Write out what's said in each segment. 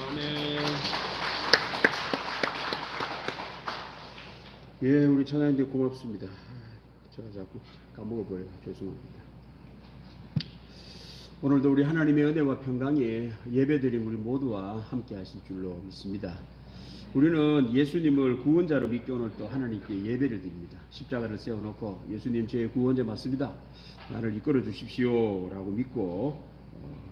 아멘. 예, 우리 천하님들 고맙습니다. 제가 자꾸 까먹어버려요. 죄송합니다. 오늘도 우리 하나님의 은혜와 평강이 예배드린 우리 모두와 함께 하실 줄로 믿습니다. 우리는 예수님을 구원자로 믿기 오늘 또 하나님께 예배를 드립니다. 십자가를 세워놓고 예수님 제 구원자 맞습니다. 나를 이끌어 주십시오 라고 믿고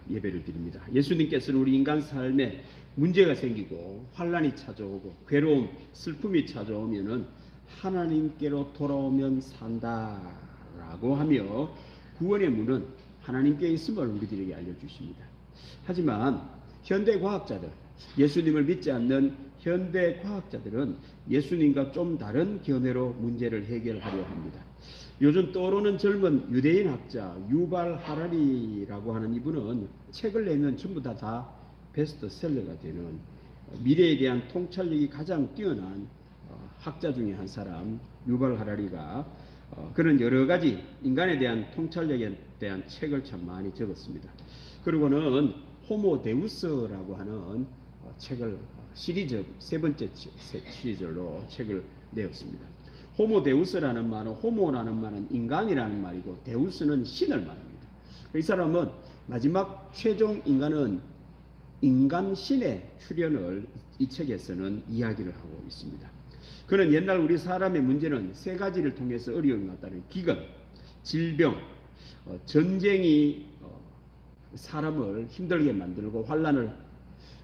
예배를 드립니다. 예수님께서는 우리 인간 삶에 문제가 생기고 환난이 찾아오고 괴로움, 슬픔이 찾아오면은 하나님께로 돌아오면 산다라고 하며 구원의 문은 하나님께 있음을 우리들에게 알려주십니다. 하지만 현대 과학자들, 예수님을 믿지 않는 현대 과학자들은 예수님과 좀 다른 견해로 문제를 해결하려 합니다. 요즘 떠오르는 젊은 유대인 학자 유발 하라리라고 하는 이분은 책을 내면 전부 다 베스트셀러가 되는 미래에 대한 통찰력이 가장 뛰어난 학자 중에 한 사람 유발 하라리가 그런 여러 가지 인간에 대한 통찰력에 대한 책을 참 많이 적었습니다. 그리고는 호모 데우스라고 하는 책을 시리즈 세 번째 시리즈로 책을 내었습니다. 호모 데우스라는 말은 호모라는 말은 인간이라는 말이고 데우스는 신을 말합니다. 이 사람은 마지막 최종 인간은 인간 신의 출현을 이 책에서는 이야기를 하고 있습니다. 그는 옛날 우리 사람의 문제는 세 가지를 통해서 어려움이 왔다는 기근, 질병, 전쟁이 사람을 힘들게 만들고 환난을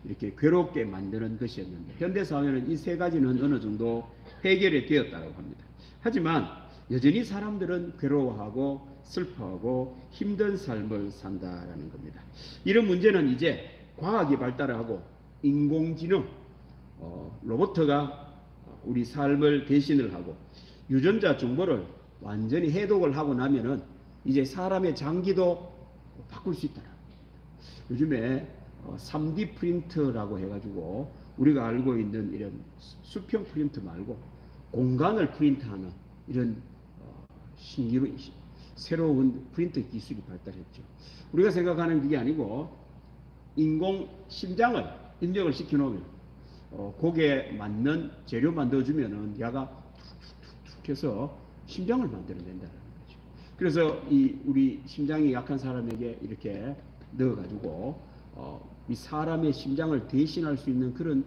이렇게 괴롭게 만드는 것이었는데 현대 사회는 이 세 가지는 어느 정도 해결이 되었다고 합니다. 하지만 여전히 사람들은 괴로워하고 슬퍼하고 힘든 삶을 산다라는 겁니다. 이런 문제는 이제 과학이 발달하고 인공지능, 로봇가 우리 삶을 대신을 하고 유전자 정보를 완전히 해독을 하고 나면은 이제 사람의 장기도 바꿀 수 있다. 요즘에 3D 프린터라고 해가지고 우리가 알고 있는 이런 수평 프린터 말고 공간을 프린트하는 이런 새로운 프린터 기술이 발달했죠. 우리가 생각하는 그게 아니고 인공 심장을 입력을 시켜놓으면 거기에 맞는 재료만 넣어주면은 야가 툭툭툭 해서 심장을 만들어낸다는 거죠. 그래서 우리 심장이 약한 사람에게 이렇게 넣어가지고 이 사람의 심장을 대신할 수 있는 그런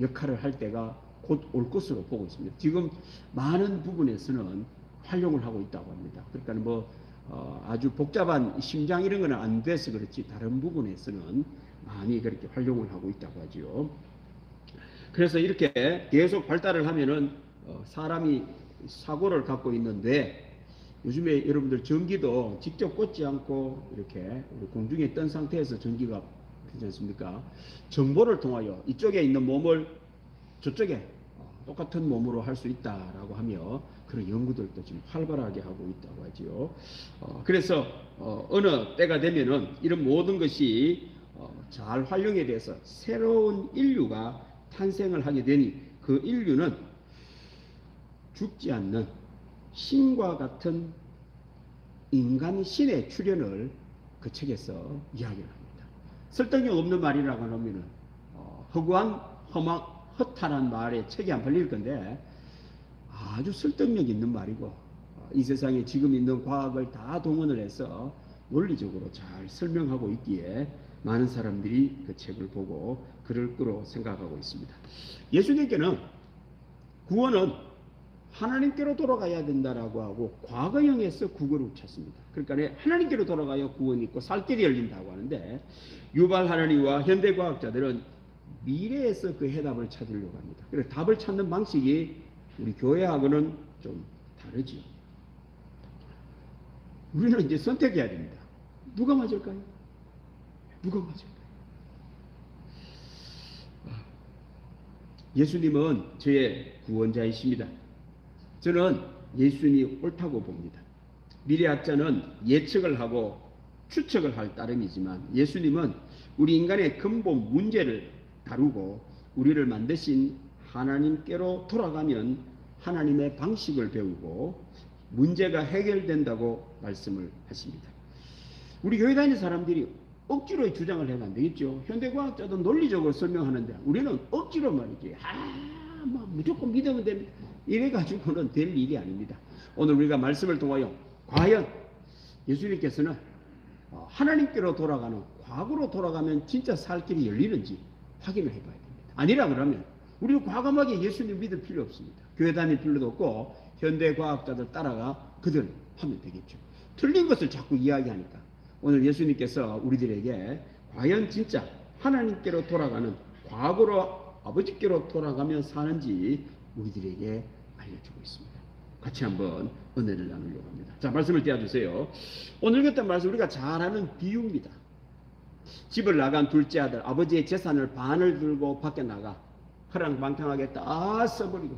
역할을 할 때가 곧 올 것으로 보고 있습니다. 지금 많은 부분에서는 활용을 하고 있다고 합니다. 그러니까 아주 복잡한 심장 이런 거는 안 돼서 그렇지 다른 부분에서는 많이 그렇게 활용을 하고 있다고 하죠. 그래서 이렇게 계속 발달을 하면은 사람이 사고를 갖고 있는데 요즘에 여러분들 전기도 직접 꽂지 않고 이렇게 공중에 뜬 상태에서 전기가 되지 않습니까? 정보를 통하여 이쪽에 있는 몸을 저쪽에 똑같은 몸으로 할 수 있다라고 하며 그런 연구들도 지금 활발하게 하고 있다고 하지요. 그래서 어느 때가 되면은 이런 모든 것이 잘 활용에 대해서 새로운 인류가 탄생을 하게 되니 그 인류는 죽지 않는 신과 같은 인간 신의 출현을 그 책에서 이야기를 합니다. 설득력 없는 말이라고 하면은 허구한 허탈한 말에 책이 안 팔릴 건데 아주 설득력 있는 말이고 이 세상에 지금 있는 과학을 다 동원을 해서 논리적으로 잘 설명하고 있기에 많은 사람들이 그 책을 보고 그럴 거로 생각하고 있습니다. 예수님께는 구원은 하나님께로 돌아가야 된다라고 하고 과거형에서 구원을 찾습니다. 그러니까 하나님께로 돌아가야 구원이 있고 살 길이 열린다고 하는데 유발 하라리와 현대 과학자들은 미래에서 그 해답을 찾으려고 합니다. 그래서 답을 찾는 방식이 우리 교회하고는 좀 다르죠. 우리는 이제 선택해야 됩니다. 누가 맞을까요? 누가 맞을까요? 예수님은 저의 구원자이십니다. 저는 예수님이 옳다고 봅니다. 미래학자는 예측을 하고 추측을 할 따름이지만 예수님은 우리 인간의 근본 문제를 다루고 우리를 만드신 하나님께로 돌아가면 하나님의 방식을 배우고 문제가 해결된다고 말씀을 하십니다. 우리 교회 다니는 사람들이 억지로 주장을 해면 안 되겠죠. 현대과학자도 논리적으로 설명하는데 우리는 억지로 말이지. 뭐 무조건 믿으면 됩니다. 이래가지고는 될 일이 아닙니다. 오늘 우리가 말씀을 통하여 과연 예수님께서는 하나님께로 돌아가는, 과거로 돌아가면 진짜 살 길이 열리는지 확인을 해봐야 됩니다. 아니라 그러면 우리는 과감하게 예수님 믿을 필요 없습니다. 교회 다닐 필요도 없고 현대과학자들 따라가 그들 하면 되겠죠. 틀린 것을 자꾸 이야기하니까 오늘 예수님께서 우리들에게 과연 진짜 하나님께로 돌아가는, 과거로 아버지께로 돌아가면 사는지 우리들에게 알려주고 있습니다. 같이 한번 은혜를 나누려고 합니다. 자, 말씀을 띄워주세요. 오늘 같은 말씀 우리가 잘 아는 비유입니다. 집을 나간 둘째 아들, 아버지의 재산을 반을 들고 밖에 나가 허랑방탕하게 다 써버리고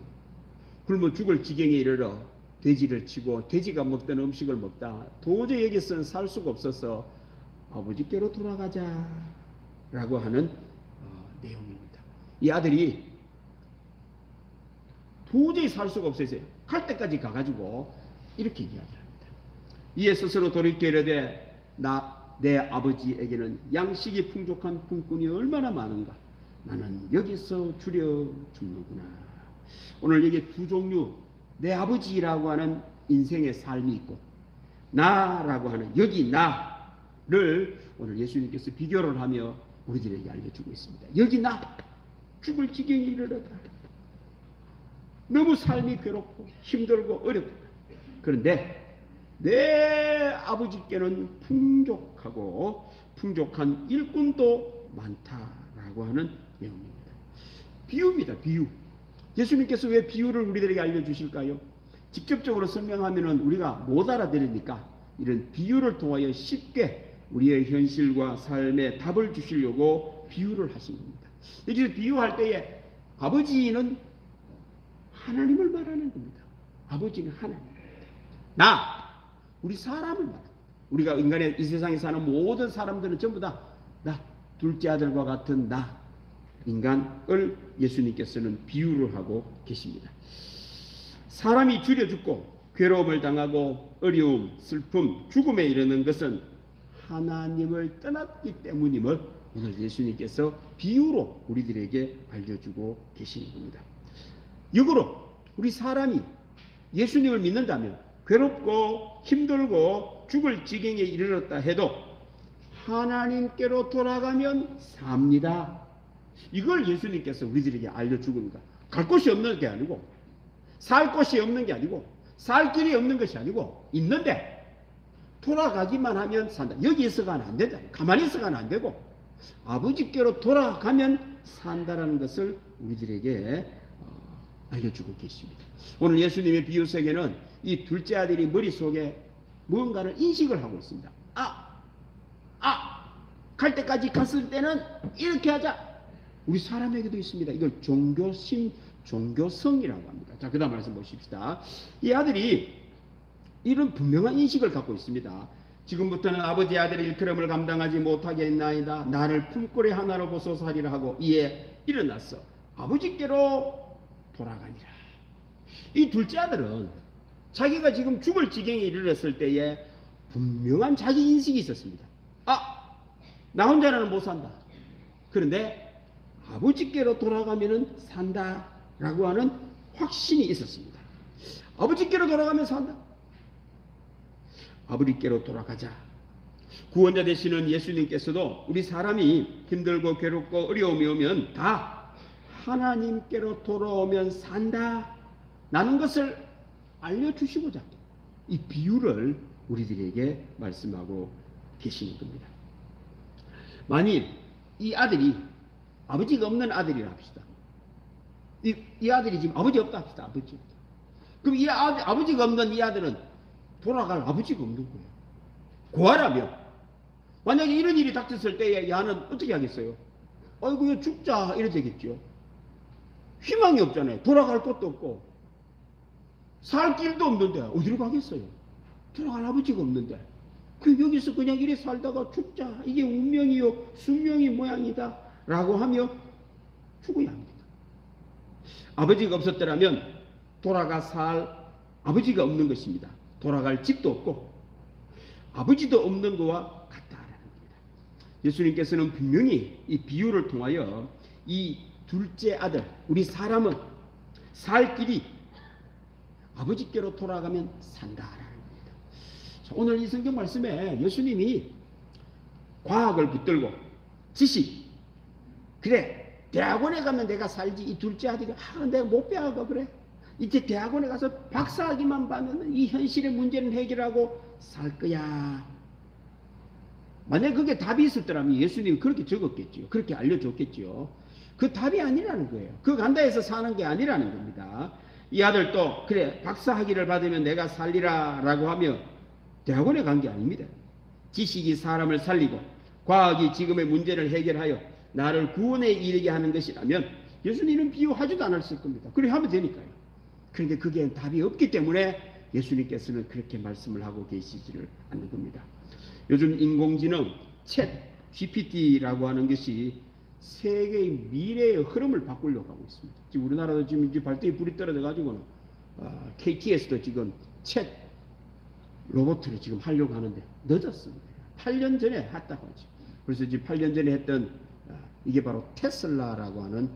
굶어 죽을 지경에 이르러 돼지를 치고 돼지가 먹던 음식을 먹다 도저히 여기서는 살 수가 없어서 아버지께로 돌아가자 라고 하는 내용입니다. 이 아들이 도저히 살 수가 없어서요. 갈 때까지 가가지고 이렇게 이야기합니다. 이에 스스로 돌이켜 이르되 내 아버지에게는 양식이 풍족한 품꾼이 얼마나 많은가. 나는 여기서 줄여 죽는구나. 오늘 여기 두 종류, 내 아버지라고 하는 인생의 삶이 있고 나라고 하는 여기 나를 오늘 예수님께서 비교를 하며 우리들에게 알려주고 있습니다. 여기 나 죽을 지경에 이르렀다. 너무 삶이 괴롭고 힘들고 어렵다. 그런데 내 아버지께는 풍족하고 풍족한 일꾼도 많다라고 하는 내용입니다. 비유입니다. 비유. 예수님께서 왜 비유를 우리들에게 알려주실까요? 직접적으로 설명하면 우리가 못 알아들으니까 이런 비유를 통하여 쉽게 우리의 현실과 삶에 답을 주시려고 비유를 하신 겁니다. 여기서 비유할 때에 아버지는 하나님을 말하는 겁니다. 아버지는 하나님. 우리 사람을 말합니다. 우리가 인간의 이 세상에 사는 모든 사람들은 전부 다 둘째 아들과 같은 인간을 예수님께서는 비유를 하고 계십니다. 사람이 줄여 죽고 괴로움을 당하고 어려움, 슬픔, 죽음에 이르는 것은 하나님을 떠났기 때문임을 오늘 예수님께서 비유로 우리들에게 알려주고 계시는 겁니다. 역으로 우리 사람이 예수님을 믿는다면 괴롭고 힘들고 죽을 지경에 이르렀다 해도 하나님께로 돌아가면 삽니다. 이걸 예수님께서 우리들에게 알려주고입니다. 갈 곳이 없는 게 아니고 살 곳이 없는 게 아니고 살 길이 없는 것이 아니고 있는데 돌아가기만 하면 산다. 여기 있어가는 안 된다. 가만히 있어가는 안 되고 아버지께로 돌아가면 산다라는 것을 우리들에게 알려주고 계십니다. 오늘 예수님의 비유 속에는 이 둘째 아들이 머릿속에 무언가를 인식을 하고 있습니다. 갈 때까지 갔을 때는 이렇게 하자. 우리 사람에게도 있습니다. 이걸 종교성이라고 합니다. 자, 그 다음 말씀 보십시다. 이 아들이 이런 분명한 인식을 갖고 있습니다. 지금부터는 아버지 아들의 일컬음을 감당하지 못하겠나이다. 나를 품거리 하나로 보소서 하리라 하고 이에 일어났어 아버지께로 돌아가니라. 이 둘째 아들은 자기가 지금 죽을 지경에 이르렀을 때에 분명한 자기 인식이 있었습니다. 나 혼자는 못 산다. 그런데 아버지께로 돌아가면 산다라고 하는 확신이 있었습니다. 아버지께로 돌아가면 산다. 아버지께로 돌아가자. 구원자 되시는 예수님께서도 우리 사람이 힘들고 괴롭고 어려움이 오면 다 하나님께로 돌아오면 산다 라는 것을 알려주시고자 이 비유를 우리들에게 말씀하고 계시는 겁니다. 만일 이 아들이 아버지가 없는 아들이라 합시다. 이 아들이 지금 아버지 없다 합시다. 아버지 없다. 그럼 이 아버지가 없는 이 아들은 돌아갈 아버지가 없는 거예요. 고아라면 만약에 이런 일이 닥쳤을 때에 야는 어떻게 하겠어요? 아이고 죽자 이래 되겠죠. 희망이 없잖아요. 돌아갈 것도 없고 살 길도 없는데 어디로 가겠어요? 돌아갈 아버지가 없는데 여기서 그냥 이래 살다가 죽자. 이게 운명이요 숙명이 모양이다 라고 하며 죽어야 합니다. 아버지가 없었더라면 돌아가 살 아버지가 없는 것입니다. 돌아갈 집도 없고 아버지도 없는 거와 같다라는 겁니다. 예수님께서는 분명히 이 비유를 통하여 이 둘째 아들, 우리 사람은 살 길이 아버지께로 돌아가면 산다라는 겁니다. 오늘 이 성경 말씀에 예수님이 과학을 붙들고 지식, 그래 대학원에 가면 내가 살지, 이 둘째 아들이 내가 못 배워가 그래, 이제 대학원에 가서 박사학위만 받으면 이 현실의 문제는 해결하고 살 거야. 만약에 그게 답이 있었더라면 예수님이 그렇게 적었겠지요. 그렇게 알려줬겠지요. 그 답이 아니라는 거예요. 그 간다 해서 사는 게 아니라는 겁니다. 이 아들도 그래 박사학위를 받으면 내가 살리라 라고 하며 대학원에 간 게 아닙니다. 지식이 사람을 살리고 과학이 지금의 문제를 해결하여 나를 구원에 이르게 하는 것이라면 예수님은 비유하지도 않았을 겁니다. 그래 하면 되니까요. 그런데 그게 답이 없기 때문에 예수님께서는 그렇게 말씀을 하고 계시지를 않는 겁니다. 요즘 인공지능 챗 GPT라고 하는 것이 세계의 미래의 흐름을 바꾸려고 하고 있습니다. 지금 우리나라도 지금 이제 발등에 불이 떨어져 가지고는 KTS도 지금 챗 로봇을 지금 하려고 하는데 늦었습니다. 8년 전에 했다고 하죠. 그래서 지금 8년 전에 했던 이게 바로 테슬라라고 하는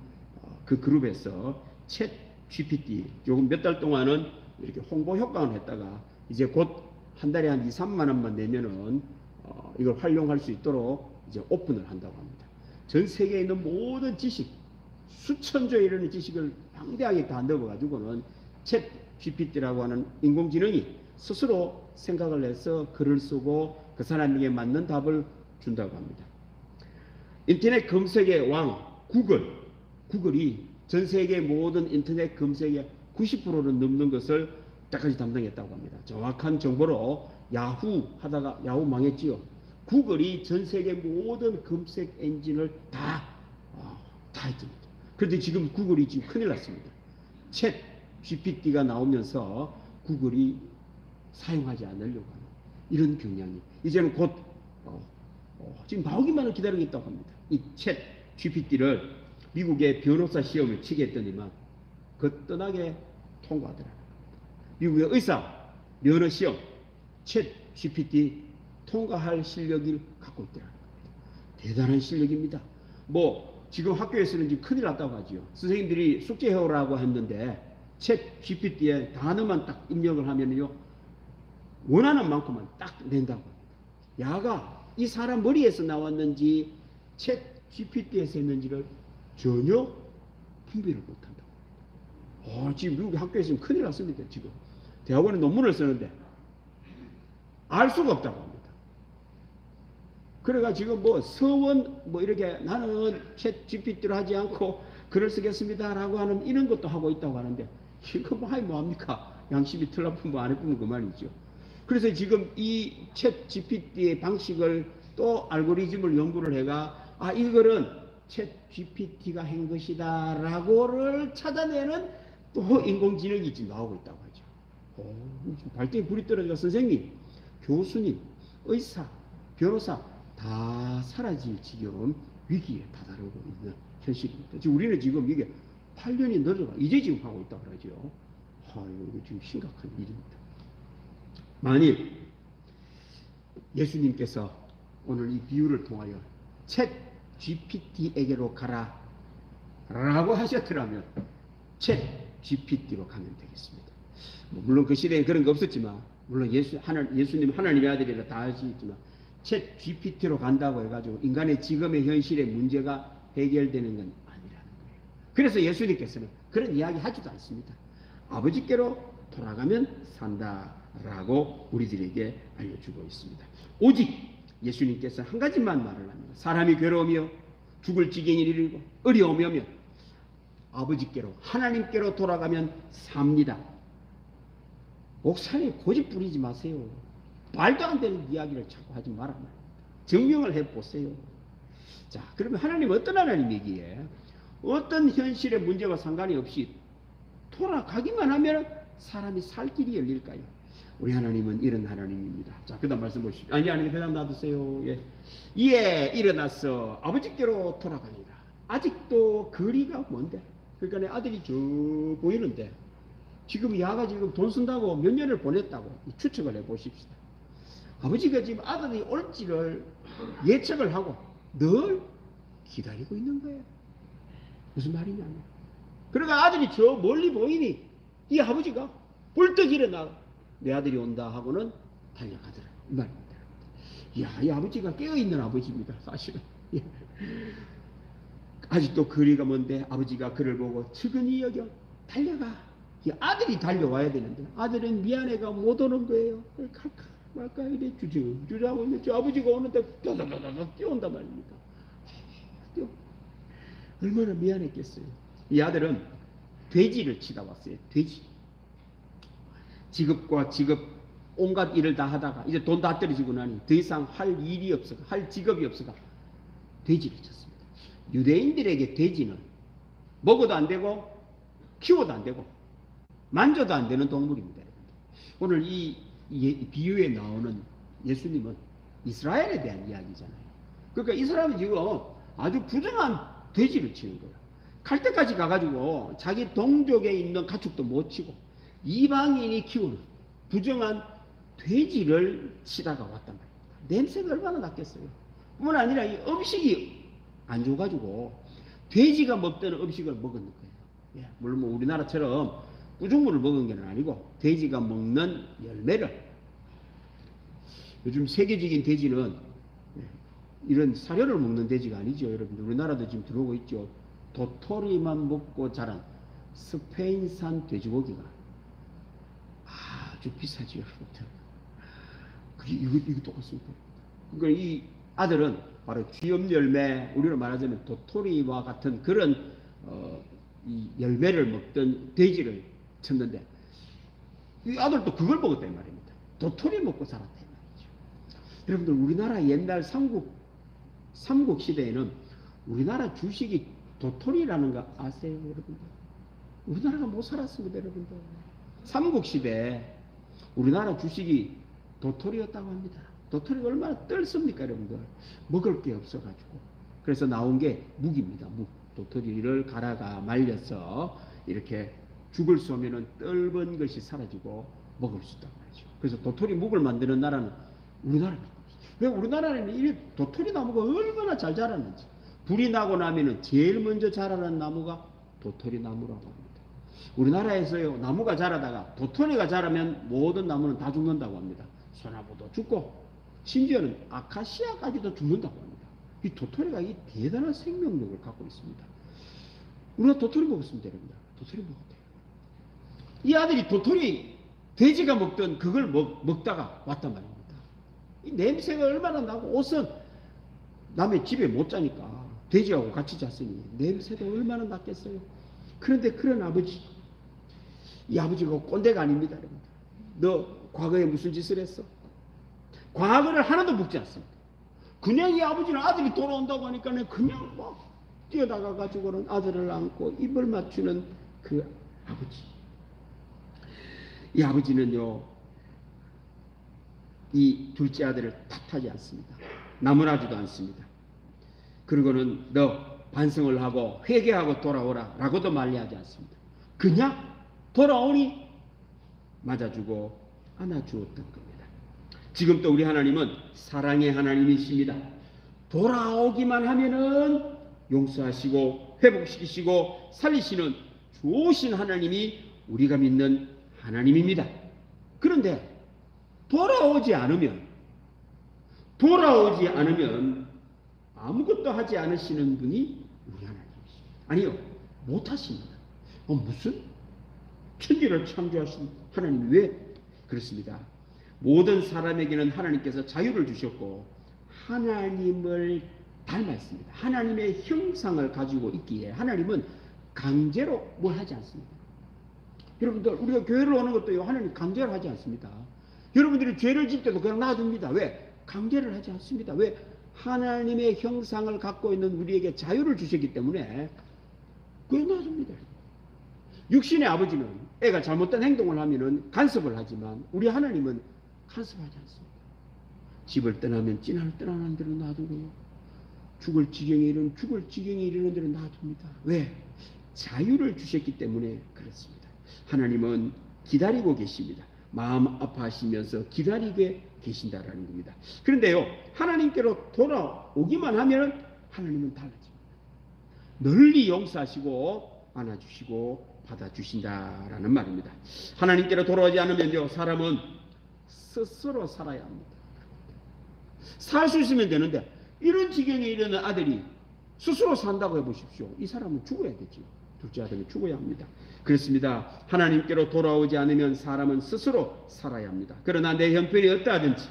그 그룹에서 챗 GPT 요금 몇 달 동안은 이렇게 홍보 효과는 했다가 이제 곧 한 달에 한 2, 3만 원만 내면은 이걸 활용할 수 있도록 이제 오픈을 한다고 합니다. 전 세계에 있는 모든 지식, 수천조에 이르는 지식을 방대하게 다 넣어가지고는 챗 GPT라고 하는 인공지능이 스스로 생각을 해서 글을 쓰고 그 사람에게 맞는 답을 준다고 합니다. 인터넷 검색의 왕 구글이 전 세계 모든 인터넷 검색의 90%는 넘는 것을 때까지 담당했다고 합니다. 정확한 정보로 야후 하다가 야후 망했지요. 구글이 전 세계 모든 검색 엔진을 다 했습니다. 그런데 지금 구글이 지금 큰일 났습니다. 챗 GPT가 나오면서 구글이 사용하지 않으려고 하는 이런 경향이 이제는 곧 지금 나오기만을 기다리고 있다고 합니다. 이 챗 GPT를 미국의 변호사 시험을 치게 했더니만 거뜬하게 통과하더라고요. 미국의 의사 면허 시험 챗 GPT 통과할 실력을 갖고 있더라고요. 대단한 실력입니다. 뭐 지금 학교에서는 지금 큰일 났다고 하죠. 선생님들이 숙제해오라고 했는데 챗 GPT에 단어만 딱 입력을 하면요 원하는 만큼만 딱 낸다고 합니다. 야가 이 사람 머리에서 나왔는지 챗 GPT에서 했는지를 전혀 분별을 못한다고 합니다. 지금 미국 학교에서는 큰일 났습니다. 지금 대학원에 논문을 쓰는데 알 수가 없다고 합니다. 그래가 지금 뭐 서원 뭐 이렇게 나는 챗 GPT로 하지 않고 글을 쓰겠습니다라고 하는 이런 것도 하고 있다고 하는데 이거 뭐합니까? 양심이 틀나쁜 뭐 안 해보면 그만이죠. 그래서 지금 이 챗 GPT의 방식을 또 알고리즘을 연구를 해가 이거는 챗 GPT가 한 것이다 라고를 찾아내는 또 인공지능이 지금 나오고 있다고 하죠. 발등에 불이 떨어져가 선생님, 교수님, 의사, 변호사 다 사라질 지경 위기에 다다르고 있는 현실입니다. 지금 우리는 지금 이게 8년이 늘어가 이제 지금 하고 있다고 그러죠. 이거 지금 심각한 일입니다. 만일 예수님께서 오늘 이 비유를 통하여 챗 GPT에게로 가라 라고 하셨더라면 챗 GPT로 가면 되겠습니다. 물론 그 시대에 그런 거 없었지만 물론 예수님 하나님의 아들이라 다 아시겠지만 챗 GPT로 간다고 해가지고 인간의 지금의 현실의 문제가 해결되는 건 아니라는 거예요. 그래서 예수님께서는 그런 이야기 하지도 않습니다. 아버지께로 돌아가면 산다라고 우리들에게 알려주고 있습니다. 오직 예수님께서 한 가지만 말을 합니다. 사람이 괴로우며 죽을 지경에 이르고 어려움이 오면 아버지께로 하나님께로 돌아가면 삽니다. 목사님 고집 부리지 마세요. 말도 안 되는 이야기를 자꾸 하지 말아. 증명을 해보세요. 자, 그러면 하나님은 어떤 하나님이기에 어떤 현실의 문제와 상관이 없이 돌아가기만 하면 사람이 살 길이 열릴까요? 우리 하나님은 이런 하나님입니다. 자, 그 다음 말씀 보십시오. 아니, 대답 놔두세요. 예, 일어나서 아버지께로 돌아가니라. 아직도 거리가 먼데. 그러니까 내 아들이 저 보이는데 지금 야가 지금 돈 쓴다고 몇 년을 보냈다고 추측을 해 보십시다. 아버지가 지금 아들이 올지를 예측을 하고 늘 기다리고 있는 거예요. 무슨 말이냐면, 그러니까 아들이 저 멀리 보이니 이 아버지가 벌떡 일어나 내 아들이 온다 하고는 달려가더라 이 말입니다. 이야, 이 아버지가 깨어있는 아버지입니다. 사실은. 아직도 거리가 먼데 아버지가 그를 보고 측은히 여겨 달려가. 이 아들이 달려와야 되는데 아들은 미안해가 못 오는 거예요. 갈까 말까 이래 주저하고 있는데 저 아버지가 오는데 도도도도 뛰어온단 말입니다. 뛰어. 얼마나 미안했겠어요. 이 아들은 돼지를 치다 왔어요. 돼지. 직업과 직업 온갖 일을 다 하다가 이제 돈 다 떨어지고 나니 더 이상 할 일이 없어가, 할 직업이 없어가 돼지를 쳤습니다. 유대인들에게 돼지는 먹어도 안 되고 키워도 안 되고 만져도 안 되는 동물입니다. 오늘 이 비유에 나오는 예수님은 이스라엘에 대한 이야기잖아요. 그러니까 이 사람이 지금 아주 부정한 돼지를 치는 거예요. 갈 때까지 가가지고 자기 동족에 있는 가축도 못 치고 이방인이 키우는 부정한 돼지를 치다가 왔단 말입니다. 냄새가 얼마나 났겠어요. 뿐만 아니라 이 음식이 안 좋아가지고 돼지가 먹던 음식을 먹은 거예요. 예, 물론 뭐 우리나라처럼 꾸중물을 먹은 게 아니고 돼지가 먹는 열매를. 요즘 세계적인 돼지는 이런 사료를 먹는 돼지가 아니죠. 여러분들 우리나라도 지금 들어오고 있죠. 도토리만 먹고 자란 스페인산 돼지고기가 아주 비싸죠. 이거 똑같습니다. 그러니까 이 아들은 바로 귀염 열매, 우리로 말하자면 도토리와 같은 그런 이 열매를 먹던 돼지를 쳤는데 이 아들도 그걸 먹었단 말입니다. 도토리 먹고 살았단 말이죠. 여러분들 우리나라 옛날 삼국 시대에는 우리나라 주식이 도토리라는 거 아세요, 여러분들? 우리나라가 못 살았습니다, 여러분들. 삼국 시대에 우리나라 주식이 도토리였다고 합니다. 도토리가 얼마나 뜰습니까, 여러분들? 먹을 게 없어가지고. 그래서 나온 게 묵입니다. 묵. 도토리를 갈아가 말려서 이렇게 죽을 쏘면은 떫은 것이 사라지고 먹을 수 있단 말이죠. 그래서 도토리 묵을 만드는 나라는 우리나라입니다. 왜 우리나라는 이 도토리 나무가 얼마나 잘 자라는지. 불이 나고 나면은 제일 먼저 자라는 나무가 도토리 나무라고 합니다. 우리나라에서요, 나무가 자라다가 도토리가 자라면 모든 나무는 다 죽는다고 합니다. 소나무도 죽고 심지어는 아카시아까지도 죽는다고 합니다. 이 도토리가 이 대단한 생명력을 갖고 있습니다. 우리가 도토리 먹었습니다, 여러분들. 도토리 먹었대요. 이 아들이 도토리 돼지가 먹던 그걸 먹다가 왔단 말입니다. 이 냄새가 얼마나 나고 옷은 남의 집에 못 자니까 돼지하고 같이 잤으니 냄새도 얼마나 났겠어요. 그런데 그런 아버지, 이 아버지가 꼰대가 아닙니다, 여러분들. 너 과거에 무슨 짓을 했어? 과거를 하나도 묻지 않습니다. 그냥 이 아버지는 아들이 돌아온다고 하니까 그냥 막 뛰어나가 가지고는 아들을 안고 입을 맞추는 그 아버지. 이 아버지는요, 이 둘째 아들을 탓하지 않습니다. 나무라지도 않습니다. 그리고는 너 반성을 하고 회개하고 돌아오라 라고도 말리하지 않습니다. 그냥 돌아오니 맞아주고 안아주었던 겁니다. 지금 또 우리 하나님은 사랑의 하나님이십니다. 돌아오기만 하면은 용서하시고 회복시키시고 살리시는 좋으신 하나님이 우리가 믿는 하나님입니다. 그런데 돌아오지 않으면 아무것도 하지 않으시는 분이 우리 하나님이십니다. 아니요, 못하십니다. 무슨? 천지를 창조하신 하나님이 왜 그렇습니다. 모든 사람에게는 하나님께서 자유를 주셨고 하나님을 닮았습니다. 하나님의 형상을 가지고 있기에 하나님은 강제로 뭘 하지 않습니다. 여러분들 우리가 교회를 오는 것도요, 하나님 강제를 하지 않습니다. 여러분들이 죄를 질 때도 그냥 놔둡니다. 왜? 강제를 하지 않습니다. 왜? 하나님의 형상을 갖고 있는 우리에게 자유를 주셨기 때문에 그냥 놔둡니다. 육신의 아버지는 애가 잘못된 행동을 하면은 간섭을 하지만 우리 하나님은 간섭하지 않습니다. 집을 떠나면 찐을 떠나는 대로 놔두고요. 죽을 지경에 이르는 대로 놔둡니다. 왜? 자유를 주셨기 때문에 그렇습니다. 하나님은 기다리고 계십니다. 마음 아파하시면서 기다리게 계신다라는 겁니다. 그런데요, 하나님께로 돌아오기만 하면 하나님은 달라집니다. 널리 용서하시고 안아주시고 받아주신다라는 말입니다. 하나님께로 돌아오지 않으면요, 사람은 스스로 살아야 합니다. 살 수 있으면 되는데 이런 지경에 이르는 아들이 스스로 산다고 해보십시오. 이 사람은 죽어야 되죠. 둘째 아들은 죽어야 합니다. 그렇습니다. 하나님께로 돌아오지 않으면 사람은 스스로 살아야 합니다. 그러나 내 형편이 어떠하든지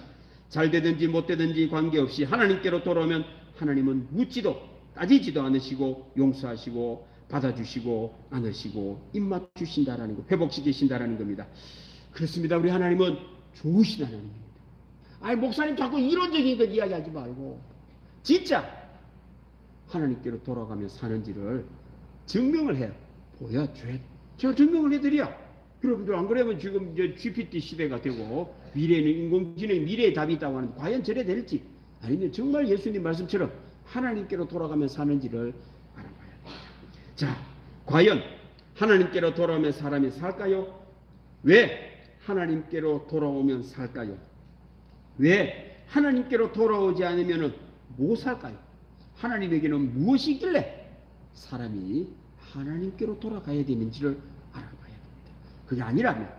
잘 되든지 못 되든지 관계없이 하나님께로 돌아오면 하나님은 묻지도 따지지도 않으시고 용서하시고 받아주시고 안으시고 입맛 주신다라는 거, 회복시키신다라는 겁니다. 그렇습니다. 우리 하나님은 좋으신 하나님입니다. 아니 목사님 자꾸 이론적인 것 이야기하지 말고 진짜 하나님께로 돌아가며 사는지를 증명을 해 보여줘야 돼. 제가 증명을 해드려. 여러분들 안 그러면 지금 이제 GPT 시대가 되고 미래에는 인공지능 미래의 답이 있다고 하는데 과연 저래 될지 아니면 정말 예수님 말씀처럼 하나님께로 돌아가며 사는지를 알아봐야 돼. 자, 과연 하나님께로 돌아오면 사람이 살까요? 왜 하나님께로 돌아오면 살까요? 왜 하나님께로 돌아오지 않으면 못 살까요? 하나님에게는 무엇이 있길래 사람이 하나님께로 돌아가야 되는지를 알아봐야 됩니다. 그게 아니라면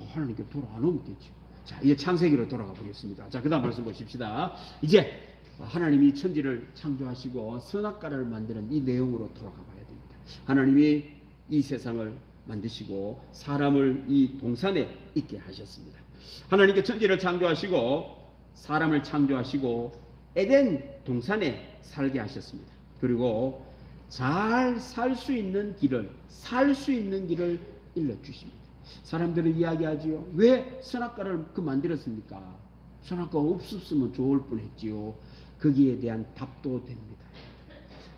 하나님께로 돌아 안 오면 되죠. 자, 이제 창세기로 돌아가 보겠습니다. 자, 그 다음 말씀 보십시다. 이제 하나님이 천지를 창조하시고 선악과를 만드는 이 내용으로 돌아가 봐야 됩니다. 하나님이 이 세상을 만드시고 사람을 이 동산에 있게 하셨습니다. 하나님께 천지를 창조하시고 사람을 창조하시고 에덴 동산에 살게 하셨습니다. 그리고 잘 살 수 있는 길을 일러주십니다. 사람들은 이야기하지요. 왜 선악과를 만들었습니까? 선악과가 없었으면 좋을 뻔했지요. 거기에 대한 답도 됩니다.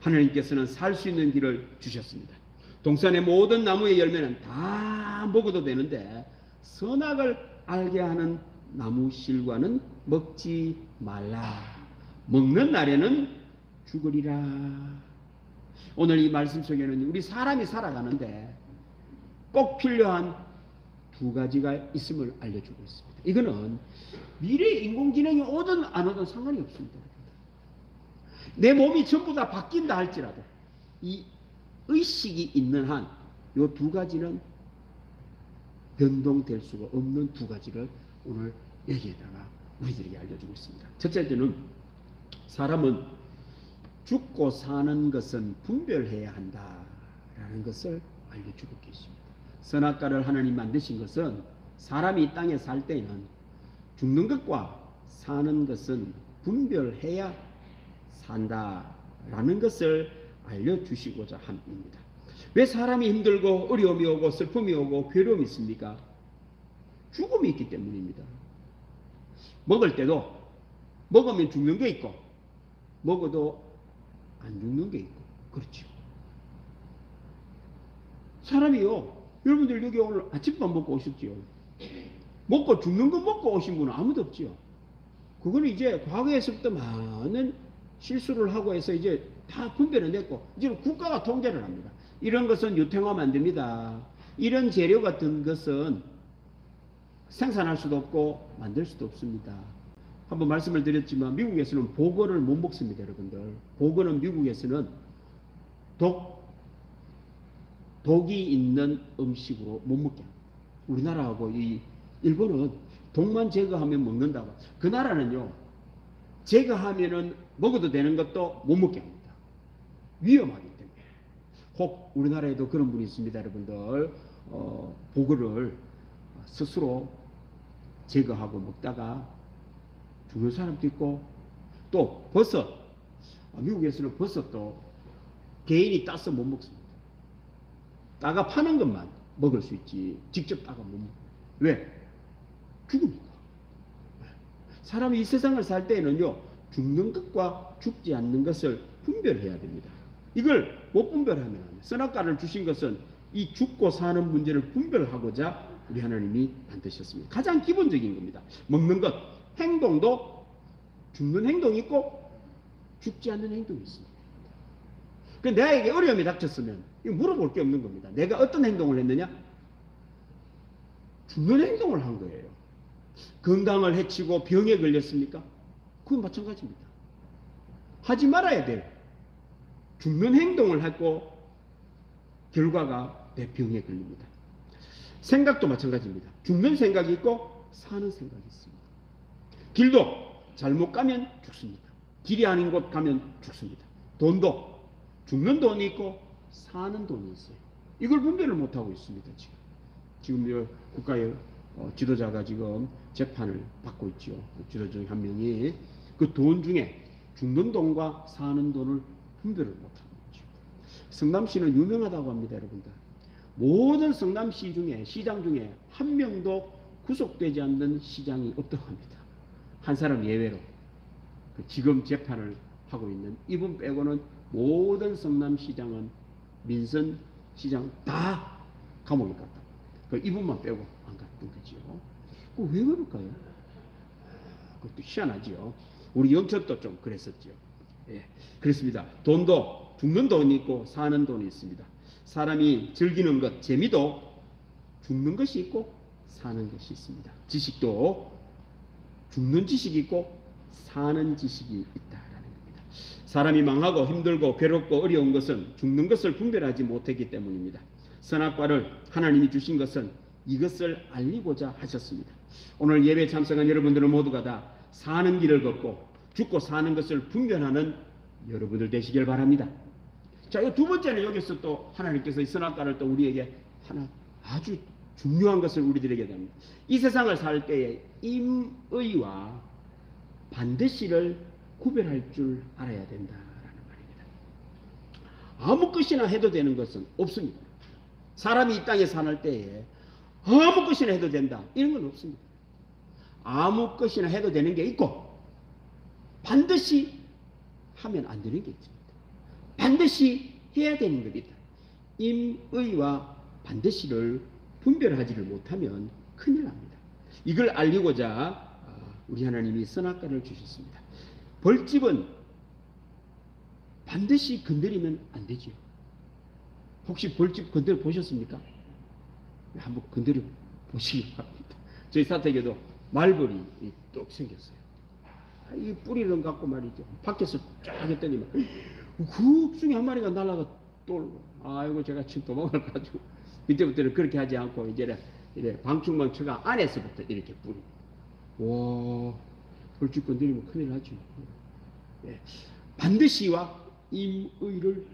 하나님께서는 살 수 있는 길을 주셨습니다. 동산의 모든 나무의 열매는 다 먹어도 되는데 선악을 알게 하는 나무 실과는 먹지 말라. 먹는 날에는 죽으리라. 오늘 이 말씀 속에는 우리 사람이 살아가는데 꼭 필요한 두 가지가 있음을 알려주고 있습니다. 이거는 미래 인공지능이 오든 안 오든 상관이 없습니다. 내 몸이 전부 다 바뀐다 할지라도 이 의식이 있는 한 이 두 가지는 변동될 수가 없는 두 가지를 오늘 여기에다가 우리들에게 알려주고 있습니다. 첫째는 사람은 죽고 사는 것은 분별해야 한다라는 것을 알려주고 계십니다. 선악과를 하나님 만드신 것은 사람이 이 땅에 살 때는 죽는 것과 사는 것은 분별해야 산다라는 것을 알려주시고자 함입니다. 왜 사람이 힘들고 어려움이 오고 슬픔이 오고 괴로움이 있습니까? 죽음이 있기 때문입니다. 먹을 때도 먹으면 죽는 게 있고 먹어도 안 죽는 게 있고 그렇죠. 사람이요. 여러분들 여기 오늘 아침밥 먹고 오셨지요. 먹고 죽는 거 먹고 오신 분은 아무도 없지요. 그거는 이제 과거에서부터 많은 실수를 하고 해서 이제 다 분별을 냈고 이제 국가가 통제를 합니다. 이런 것은 유통하면 안 됩니다. 이런 재료 같은 것은 생산할 수도 없고 만들 수도 없습니다. 한번 말씀을 드렸지만 미국에서는 보거를 못 먹습니다. 여러분들. 보거는 미국에서는 독이 있는 음식으로 못 먹게 합니다. 우리나라하고 이 일본은 독만 제거하면 먹는다고. 그 나라는요. 제거하면은 먹어도 되는 것도 못 먹게 합니다. 위험하기 때문에. 혹 우리나라에도 그런 분이 있습니다. 여러분들. 보거를 스스로 제거하고 먹다가 죽는 사람도 있고 또 버섯. 미국에서는 버섯도 개인이 따서 못 먹습니다. 따가 파는 것만 먹을 수 있지 직접 따가 못 먹어요. 왜? 죽으니까. 사람이 이 세상을 살 때에는요 죽는 것과 죽지 않는 것을 분별해야 됩니다. 이걸 못 분별하면 선악과를 주신 것은 이 죽고 사는 문제를 분별하고자 우리 하나님이 만드셨습니다. 가장 기본적인 겁니다. 먹는 것, 행동도 죽는 행동이 있고 죽지 않는 행동이 있습니다. 그런데 내게 어려움이 닥쳤으면 이거 물어볼 게 없는 겁니다. 내가 어떤 행동을 했느냐? 죽는 행동을 한 거예요. 건강을 해치고 병에 걸렸습니까? 그건 마찬가지입니다. 하지 말아야 될 죽는 행동을 하고 결과가 병에 걸립니다. 생각도 마찬가지입니다. 죽는 생각이 있고 사는 생각이 있습니다. 길도 잘못 가면 죽습니다. 길이 아닌 곳 가면 죽습니다. 돈도 죽는 돈이 있고 사는 돈이 있어요. 이걸 분별을 못하고 있습니다. 지금 국가의 지도자가 지금 재판을 받고 있죠. 지도자 중 한 명이 그 돈 중에 죽는 돈과 사는 돈을 분별을 못하고 있죠. 성남시는 유명하다고 합니다, 여러분들. 모든 성남시 중에 시장 중에 한 명도 구속되지 않는 시장이 없다고 합니다. 한 사람 예외로 지금 재판을 하고 있는 이분 빼고는 모든 성남시장은 민선 시장 다 감옥에 갔다. 이분만 빼고 안 갔던 거지요. 왜 그럴까요? 그것도 희한하지요. 우리 영천도 좀 그랬었죠. 예, 그렇습니다. 돈도 죽는 돈이 있고 사는 돈이 있습니다. 사람이 즐기는 것, 재미도 죽는 것이 있고 사는 것이 있습니다. 지식도 죽는 지식이 있고 사는 지식이 있다라는 겁니다. 사람이 망하고 힘들고 괴롭고 어려운 것은 죽는 것을 분별하지 못했기 때문입니다. 선악과를 하나님이 주신 것은 이것을 알리고자 하셨습니다. 오늘 예배 참석한 여러분들은 모두가 다 사는 길을 걷고 죽고 사는 것을 분별하는 여러분들 되시길 바랍니다. 자, 이 두 번째는 여기서 또 하나님께서 이 선악과를 또 우리에게 하나 아주 중요한 것을 우리들에게 됩니다. 이 세상을 살 때에 임의와 반드시를 구별할 줄 알아야 된다라는 말입니다. 아무 것이나 해도 되는 것은 없습니다. 사람이 이 땅에 사는 때에 아무 것이나 해도 된다 이런 건 없습니다. 아무 것이나 해도 되는 게 있고 반드시 하면 안 되는 게 있습니다. 반드시 해야 되는 게 있다. 임의와 반드시를 분별하지를 못하면 큰일 납니다. 이걸 알리고자 우리 하나님이 선악과를 주셨습니다. 벌집은 반드시 건드리면 안 되죠. 혹시 벌집 건드려 보셨습니까? 한번 건드려 보시기 바랍니다. 저희 사택에도 말벌이 뚝 생겼어요. 이 뿌리를 갖고 말이죠. 밖에서 쫙 했더니 그 중에 한 마리가 날아가 또 아이고 제가 지금 도망을 가지고 이때부터는 그렇게 하지 않고 이제 방충망 처가 안에서부터 이렇게 뿌리. 와, 벌집 건드리면 큰일 나죠. 네. 반드시와 임의를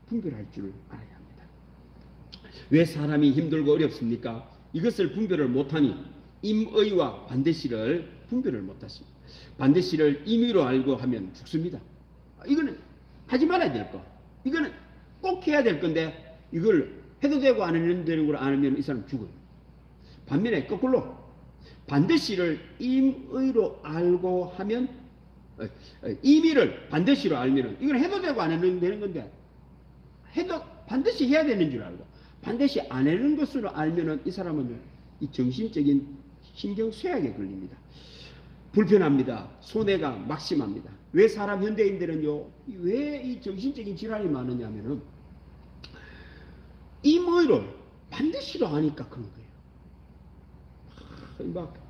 분별할 줄 알아야 합니다. 왜 사람이 힘들고 어렵습니까? 이것을 분별을 못하니 임의와 반드시를 분별을 못하십니다. 반드시를 임의로 알고 하면 죽습니다. 이거는 하지 말아야 될 거. 이거는 꼭 해야 될 건데 이걸 해도 되고 안 해도 되는 걸 알면 이 사람 죽어요. 반면에 거꾸로 반드시를 임의로 알고 하면 임의를 반드시로 알면 이건 해도 되고 안 해도 되는 건데 해도 반드시 해야 되는 줄 알고 반드시 안 하는 것으로 알면은 이 사람은 이 정신적인 신경 쇠약에 걸립니다. 불편합니다. 손해가 막심합니다. 왜 사람 현대인들은요, 왜 이 정신적인 질환이 많으냐면은 임의를 반드시로 아니까 그런 거예요. 막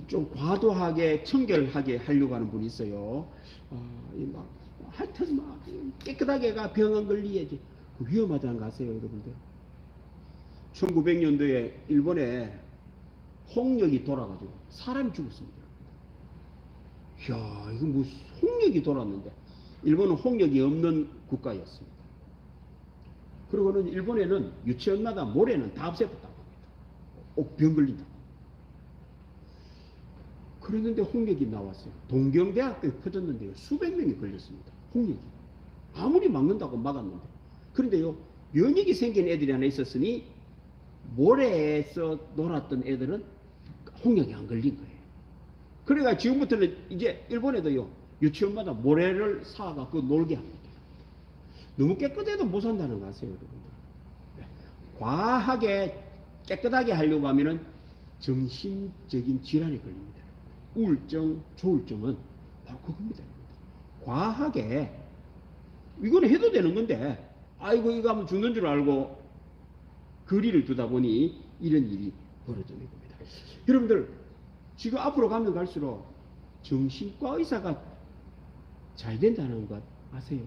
좀 과도하게 청결하게 하려고 하는 분이 있어요. 막 하여튼 막 깨끗하게가 병 안 걸리야지. 위험하다는 거 아세요, 여러분들? 1900년도에 일본에 홍역이 돌아가지고 사람이 죽었습니다. 이야, 이거 뭐 홍역이 돌았는데 일본은 홍역이 없는 국가였습니다. 그리고는 일본에는 유치원마다 모래는 다 없애버렸다고 합니다. 병 걸린다. 그랬는데 홍역이 나왔어요. 동경대학교에 퍼졌는데요. 수백 명이 걸렸습니다. 홍역이. 아무리 막는다고 막았는데. 그런데요, 면역이 생긴 애들이 하나 있었으니 모래에서 놀았던 애들은 홍역이 안 걸린 거예요. 그러니까 지금부터는 이제 일본에도요, 유치원마다 모래를 사갖고 놀게 합니다. 너무 깨끗해도 못 산다는 거 아세요, 여러분들? 과하게 깨끗하게 하려고 하면은 정신적인 질환이 걸립니다. 우울증, 조울증은 바로 그겁니다. 과하게 이거는 해도 되는 건데 아이고 이거 하면 죽는 줄 알고 거리를 두다 보니 이런 일이 벌어지는 겁니다. 여러분들 지금 앞으로 가면 갈수록 정신과 의사가 잘 된다는 것 아세요?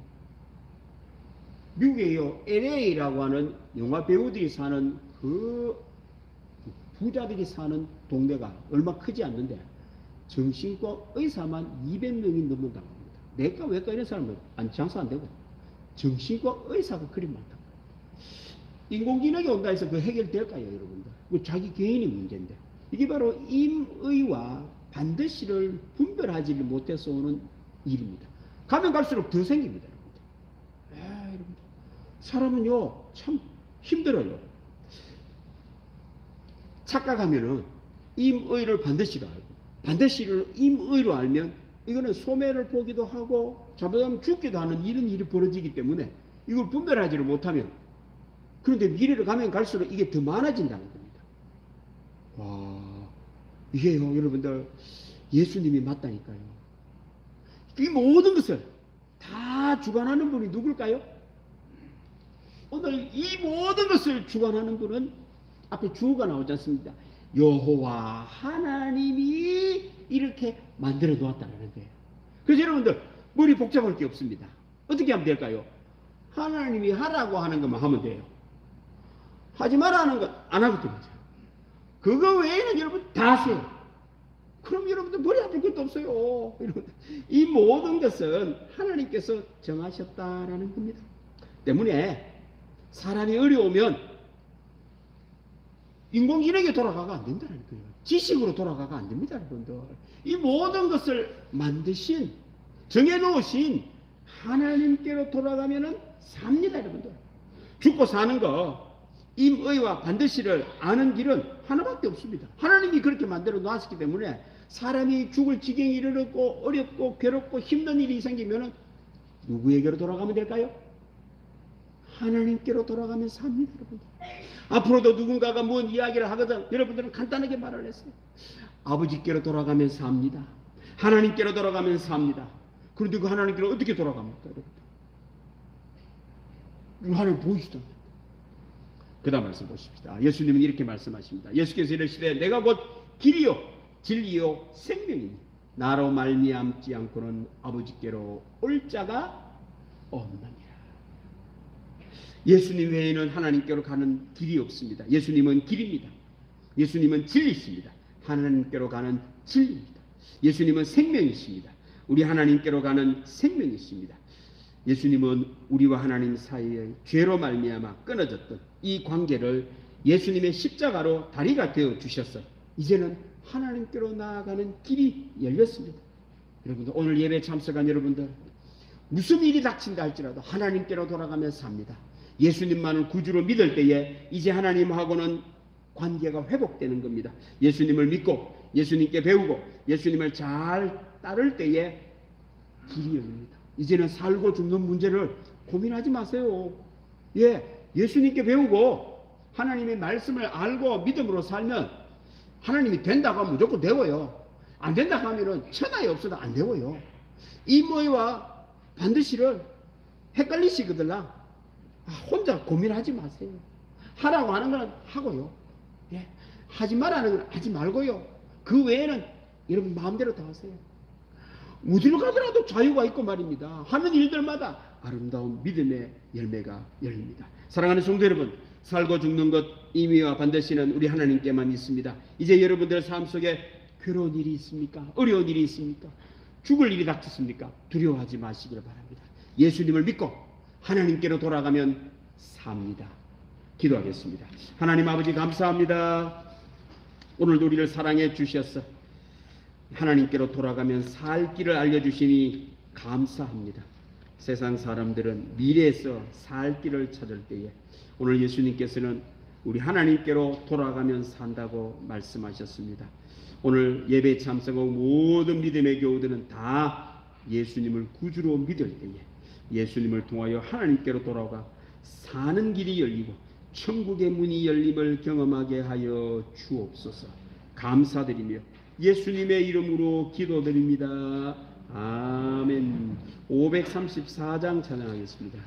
미국에요 LA라고 하는 영화 배우들이 사는 그 부자들이 사는 동네가 얼마 크지 않는데 정신과 의사만 200명이 넘는다고 합니다. 내과 외과 이런 사람은 장사 안 되고 정신과 의사가 그리 많다. 인공지능이 온다 해서 그 해결될까요, 여러분들? 그 자기 개인의 문제인데 이게 바로 임의와 반드시를 분별하지 못해서 오는 일입니다. 가면 갈수록 더 생깁니다, 여러분들. 여러분들. 사람은요 참 힘들어요. 착각하면은 임의를 반드시로 알고 반드시를 임의로 알면 이거는 소매를 보기도 하고 잘못하면 죽기도 하는 이런 일이 벌어지기 때문에 이걸 분별하지를 못하면 그런데 미래를 가면 갈수록 이게 더 많아진다는 겁니다. 와, 이게요 여러분들 예수님이 맞다니까요. 이 모든 것을 다 주관하는 분이 누굴까요? 오늘 이 모든 것을 주관하는 분은 앞에 주어가 나오지 않습니까? 여호와 하나님이 이렇게 만들어 놓았다는 거예요. 그래서 여러분들 머리 복잡할 게 없습니다. 어떻게 하면 될까요? 하나님이 하라고 하는 것만 하면 돼요. 하지 마라 하는 것 안 하고 되죠. 그거 외에는 여러분 다 하세요. 그럼 여러분들 머리 아플 것도 없어요. 이 모든 것은 하나님께서 정하셨다라는 겁니다. 때문에 사람이 어려우면 인공지능에 돌아가가 안 된다는 거예요. 지식으로 돌아가가 안 됩니다, 여러분들. 이 모든 것을 만드신, 정해놓으신 하나님께로 돌아가면은 삽니다, 여러분들. 죽고 사는 거, 임의와 반드시를 아는 길은 하나밖에 없습니다. 하나님이 그렇게 만들어 놨기 때문에 사람이 죽을 지경에 이르렀고 어렵고 괴롭고 힘든 일이 생기면은 누구에게로 돌아가면 될까요? 하나님께로 돌아가면 삽니다, 여러분들. 앞으로도 누군가가 뭔 이야기를 하거든 여러분들은 간단하게 말을 했어요. 아버지께로 돌아가면 삽니다. 하나님께로 돌아가면 삽니다. 그런데 그 하나님께로 어떻게 돌아갑니까, 여러분들? 하나님 보이시죠? 그 다음 말씀 보십시다. 예수님은 이렇게 말씀하십니다. 예수께서 이르시되 내가 곧 길이요 진리요 생명이니 나로 말미암지 않고는 아버지께로 올 자가 없느니라. 예수님 외에는 하나님께로 가는 길이 없습니다. 예수님은 길입니다. 예수님은 진리십니다. 하나님께로 가는 진리입니다. 예수님은 생명이십니다. 우리 하나님께로 가는 생명이십니다. 예수님은 우리와 하나님 사이에 죄로 말미암아 끊어졌던 이 관계를 예수님의 십자가로 다리가 되어 주셔서 이제는 하나님께로 나아가는 길이 열렸습니다. 여러분들 오늘 예배 참석한 여러분들 무슨 일이 닥친다 할지라도 하나님께로 돌아가며 삽니다. 예수님만을 구주로 믿을 때에 이제 하나님하고는 관계가 회복되는 겁니다. 예수님을 믿고 예수님께 배우고 예수님을 잘 따를 때에 길이 열립니다. 이제는 살고 죽는 문제를 고민하지 마세요. 예수님께 배우고 하나님의 말씀을 알고 믿음으로 살면 하나님이 된다고 하면 무조건 되고요. 안 된다고 하면은 천하에 없어도 안 되고요. 임의와 반드시를 헷갈리시거든요. 혼자 고민하지 마세요. 하라고 하는 건 하고요. 하지 말라는 건 하지 말고요. 그 외에는 여러분 마음대로 다 하세요. 어디로 가더라도 자유가 있고 말입니다. 하는 일들마다 아름다운 믿음의 열매가 열립니다. 사랑하는 성도 여러분, 살고 죽는 것 임의와 반드시는 우리 하나님께만 있습니다. 이제 여러분들 삶 속에 괴로운 일이 있습니까? 어려운 일이 있습니까? 죽을 일이 닥쳤습니까? 두려워하지 마시기를 바랍니다. 예수님을 믿고 하나님께로 돌아가면 삽니다. 기도하겠습니다. 하나님 아버지 감사합니다. 오늘도 우리를 사랑해 주셔서 하나님께로 돌아가면 살 길을 알려주시니 감사합니다. 세상 사람들은 미래에서 살 길을 찾을 때에 오늘 예수님께서는 우리 하나님께로 돌아가면 산다고 말씀하셨습니다. 오늘 예배에 참석한 모든 믿음의 교우들은 다 예수님을 구주로 믿을 때에 예수님을 통하여 하나님께로 돌아가 사는 길이 열리고 천국의 문이 열림을 경험하게 하여 주옵소서. 감사드리며 예수님의 이름으로 기도드립니다. 아멘. 534장 찬양하겠습니다.